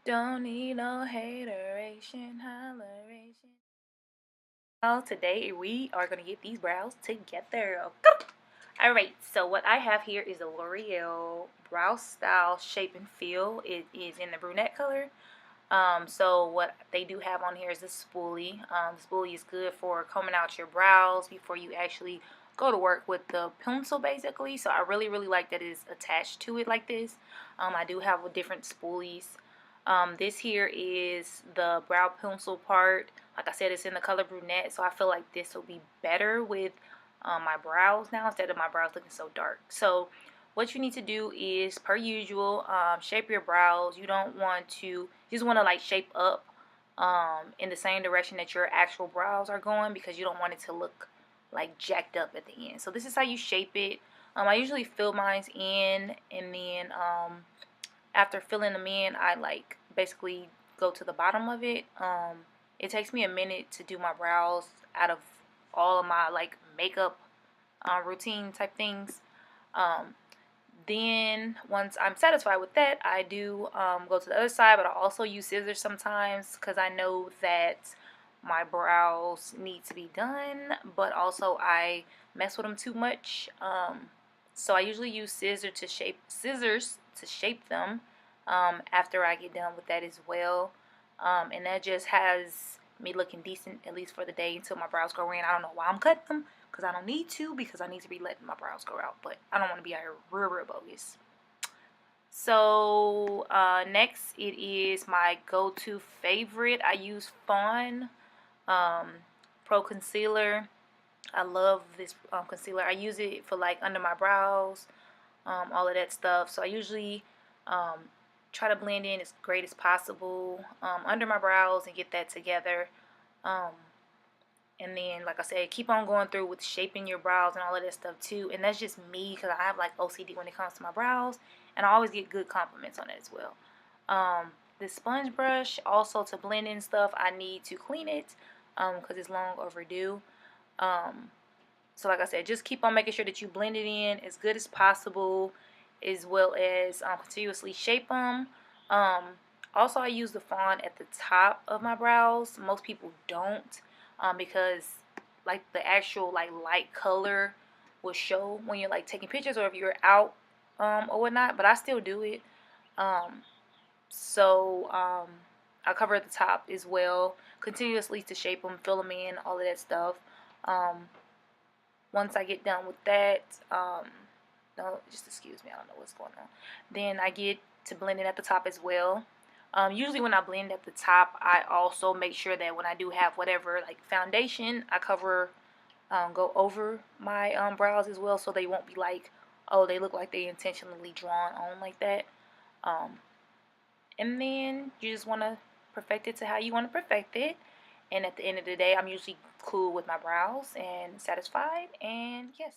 Don't need no hateration, holleration. Oh, today we are going to get these brows together. Alright, so what I have here is a L'Oreal Brow Style Shape and Feel. It is in the brunette color. So what they do have on here is this spoolie. The spoolie is good for combing out your brows before you actually go to work with the pencil, basically. So I really like that it's attached to it like this. I do have different spoolies. This here is the brow pencil part. Like I said, it's in the color brunette, so I feel like this will be better with my brows now instead of my brows looking so dark. So what you need to do is, per usual, shape your brows. You don't want to, you just want to like shape up in the same direction that your actual brows are going, because you don't want it to look like jacked up at the end. So this is how you shape it. I usually fill mine in, and then after filling them in, I like basically go to the bottom of it. It takes me a minute to do my brows out of all of my like makeup routine type things. Then once I'm satisfied with that, I do go to the other side, but I also use scissors sometimes because I know that my brows need to be done, but also I mess with them too much. So I usually use scissors to shape them after I get done with that as well. And that just has me looking decent, at least for the day, until my brows grow in. I don't know why I'm cutting them, because I don't need to, because I need to be letting my brows grow out, but I don't want to be out here real bogus. So next, it is my go-to favorite. I use Fawn Pro Concealer. I love this concealer. I use it for like under my brows, all of that stuff. So I usually try to blend in as great as possible under my brows and get that together. And then, like I said, keep on going through with shaping your brows and all of that stuff too. And that's just me, because I have like OCD when it comes to my brows, and I always get good compliments on it as well. This sponge brush, also to blend in stuff, I need to clean it because it's long overdue. So like I said, just keep on making sure that you blend it in as good as possible, as well as continuously shape them. Also, I use the Fawn at the top of my brows. Most people don't, because like the actual like light color will show when you're like taking pictures or if you're out or whatnot. But I still do it. I cover at the top as well, continuously to shape them, fill them in, all of that stuff. Once I get done with that, no, just excuse me, I don't know what's going on. Then I get to blend it at the top as well. Usually when I blend at the top, I also make sure that when I do have whatever like foundation, I cover, go over my brows as well, so they won't be like, oh, they look like they intentionally drawn on like that. And then you just want to perfect it to how you want to perfect it. And at the end of the day, I'm usually cool with my brows and satisfied. And yes.